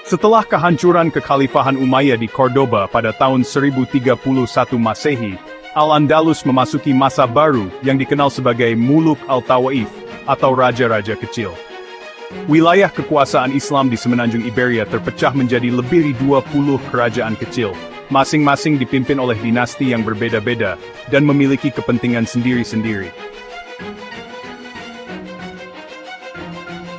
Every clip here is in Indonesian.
Setelah kehancuran kekhalifahan Umayyah di Cordoba pada tahun 1031 Masehi, Al-Andalus memasuki masa baru yang dikenal sebagai Muluk al-Tawaif, atau Raja-Raja Kecil. Wilayah kekuasaan Islam di semenanjung Iberia terpecah menjadi lebih dari 20 kerajaan kecil, masing-masing dipimpin oleh dinasti yang berbeda-beda, dan memiliki kepentingan sendiri-sendiri.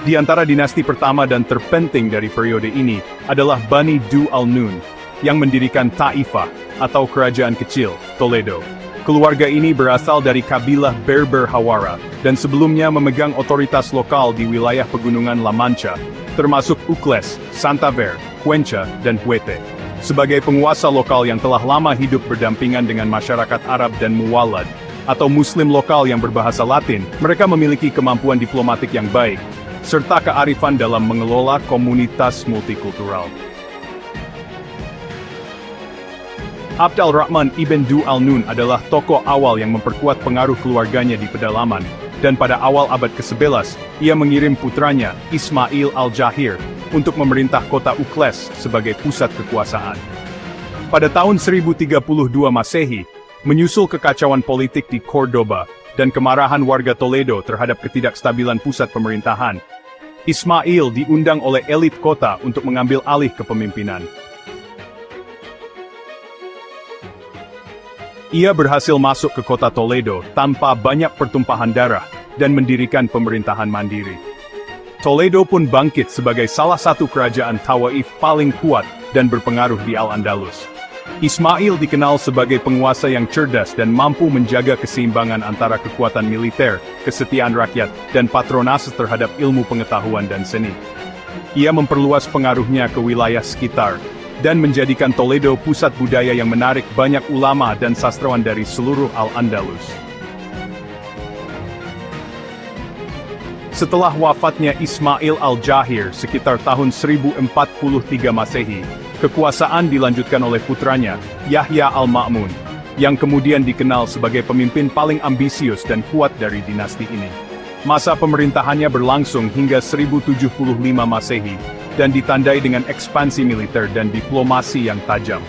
Di antara dinasti pertama dan terpenting dari periode ini adalah Bani Du al-Nun, yang mendirikan Taifah, atau Kerajaan Kecil, Toledo. Keluarga ini berasal dari kabilah Berber Hawara, dan sebelumnya memegang otoritas lokal di wilayah pegunungan La Mancha, termasuk Ucles, Santander, Cuenca, dan Huete. Sebagai penguasa lokal yang telah lama hidup berdampingan dengan masyarakat Arab dan Muwallad, atau Muslim lokal yang berbahasa Latin, mereka memiliki kemampuan diplomatik yang baik, serta kearifan dalam mengelola komunitas multikultural. Abd al-Rahman ibn Du al-Nun adalah tokoh awal yang memperkuat pengaruh keluarganya di pedalaman, dan pada awal abad ke-11, ia mengirim putranya, Ismail al-Jahir, untuk memerintah kota Ucles sebagai pusat kekuasaan. Pada tahun 1032 Masehi, menyusul kekacauan politik di Cordoba, dan kemarahan warga Toledo terhadap ketidakstabilan pusat pemerintahan, Ismail diundang oleh elit kota untuk mengambil alih kepemimpinan. Ia berhasil masuk ke kota Toledo tanpa banyak pertumpahan darah dan mendirikan pemerintahan mandiri. Toledo pun bangkit sebagai salah satu kerajaan Tawaif paling kuat dan berpengaruh di Al-Andalus. Ismail dikenal sebagai penguasa yang cerdas dan mampu menjaga keseimbangan antara kekuatan militer, kesetiaan rakyat, dan patronase terhadap ilmu pengetahuan dan seni. Ia memperluas pengaruhnya ke wilayah sekitar, dan menjadikan Toledo pusat budaya yang menarik banyak ulama dan sastrawan dari seluruh Al-Andalus. Setelah wafatnya Ismail al-Jahir sekitar tahun 1043 Masehi, kekuasaan dilanjutkan oleh putranya, Yahya al-Ma'mun, yang kemudian dikenal sebagai pemimpin paling ambisius dan kuat dari dinasti ini. Masa pemerintahannya berlangsung hingga 1075 Masehi, dan ditandai dengan ekspansi militer dan diplomasi yang tajam.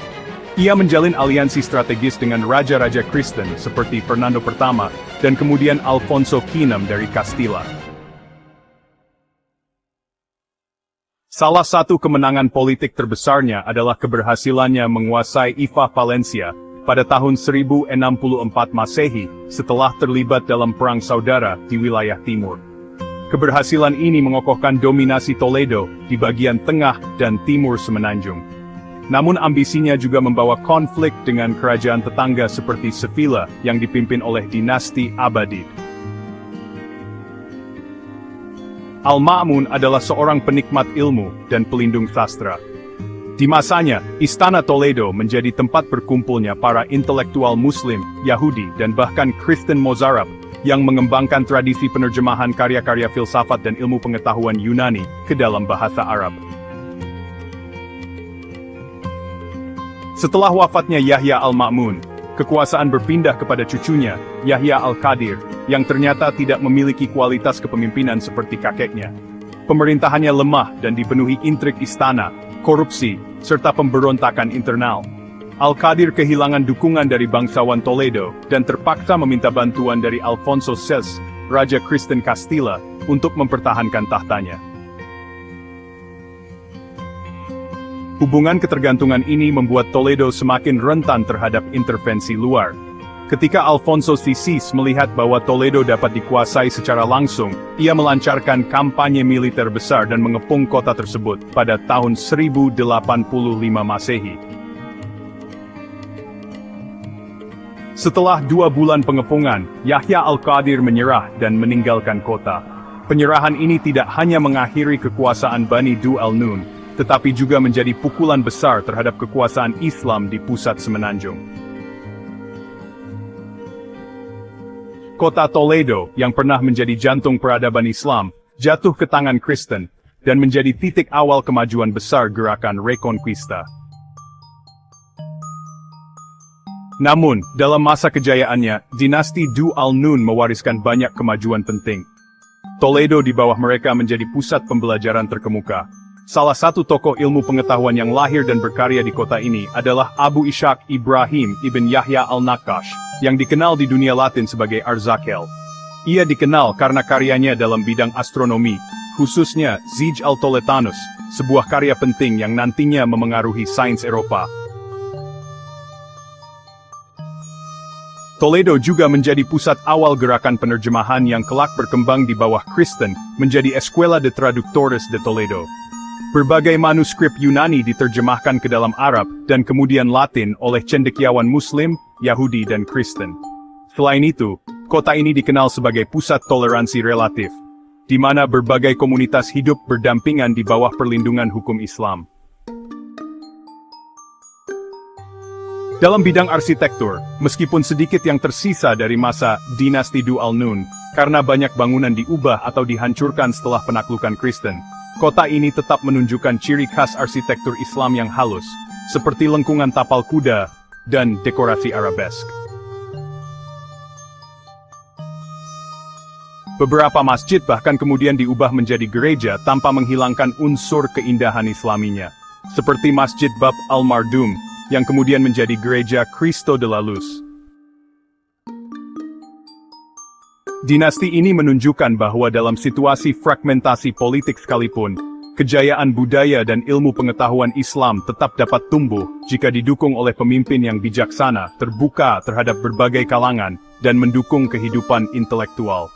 Ia menjalin aliansi strategis dengan raja-raja Kristen seperti Fernando I, dan kemudian Alfonso VI dari Castilla. Salah satu kemenangan politik terbesarnya adalah keberhasilannya menguasai Ifá Valencia pada tahun 1064 Masehi setelah terlibat dalam perang saudara di wilayah timur. Keberhasilan ini mengokohkan dominasi Toledo di bagian tengah dan timur semenanjung. Namun ambisinya juga membawa konflik dengan kerajaan tetangga seperti Sevilla yang dipimpin oleh dinasti Abbadid. Al-Ma'mun adalah seorang penikmat ilmu dan pelindung sastra. Di masanya, Istana Toledo menjadi tempat berkumpulnya para intelektual Muslim, Yahudi, dan bahkan Kristen Mozarab, yang mengembangkan tradisi penerjemahan karya-karya filsafat dan ilmu pengetahuan Yunani ke dalam bahasa Arab. Setelah wafatnya Yahya al-Ma'mun, kekuasaan berpindah kepada cucunya, Yahya al-Qadir, yang ternyata tidak memiliki kualitas kepemimpinan seperti kakeknya. Pemerintahannya lemah dan dipenuhi intrik istana, korupsi, serta pemberontakan internal. Al-Qadir kehilangan dukungan dari bangsawan Toledo dan terpaksa meminta bantuan dari Alfonso VI, Raja Kristen Castilla, untuk mempertahankan tahtanya. Hubungan ketergantungan ini membuat Toledo semakin rentan terhadap intervensi luar. Ketika Alfonso VI melihat bahwa Toledo dapat dikuasai secara langsung, ia melancarkan kampanye militer besar dan mengepung kota tersebut pada tahun 1085 Masehi. Setelah 2 bulan pengepungan, Yahya al-Qadir menyerah dan meninggalkan kota. Penyerahan ini tidak hanya mengakhiri kekuasaan Bani Du al-Nun, tetapi juga menjadi pukulan besar terhadap kekuasaan Islam di pusat semenanjung. Kota Toledo, yang pernah menjadi jantung peradaban Islam, jatuh ke tangan Kristen, dan menjadi titik awal kemajuan besar gerakan Reconquista. Namun, dalam masa kejayaannya, dinasti Du al-Nun mewariskan banyak kemajuan penting. Toledo di bawah mereka menjadi pusat pembelajaran terkemuka, Salah satu tokoh ilmu pengetahuan yang lahir dan berkarya di kota ini adalah Abu Ishaq Ibrahim ibn Yahya al-Naqash, yang dikenal di dunia Latin sebagai Arzakel. Ia dikenal karena karyanya dalam bidang astronomi, khususnya Zij al-Toletanus, sebuah karya penting yang nantinya memengaruhi sains Eropa. Toledo juga menjadi pusat awal gerakan penerjemahan yang kelak berkembang di bawah Kristen, menjadi Escuela de Traductores de Toledo. Berbagai manuskrip Yunani diterjemahkan ke dalam Arab dan kemudian Latin oleh cendekiawan Muslim, Yahudi dan Kristen. Selain itu, kota ini dikenal sebagai pusat toleransi relatif, di mana berbagai komunitas hidup berdampingan di bawah perlindungan hukum Islam. Dalam bidang arsitektur, meskipun sedikit yang tersisa dari masa dinasti Du al-Nun, karena banyak bangunan diubah atau dihancurkan setelah penaklukan Kristen, kota ini tetap menunjukkan ciri khas arsitektur Islam yang halus, seperti lengkungan tapal kuda dan dekorasi arabesk. Beberapa masjid bahkan kemudian diubah menjadi gereja tanpa menghilangkan unsur keindahan Islaminya, seperti Masjid Bab al-Mardum, yang kemudian menjadi gereja Cristo de la Luz. Dinasti ini menunjukkan bahwa dalam situasi fragmentasi politik sekalipun, kejayaan budaya dan ilmu pengetahuan Islam tetap dapat tumbuh jika didukung oleh pemimpin yang bijaksana, terbuka terhadap berbagai kalangan, dan mendukung kehidupan intelektual.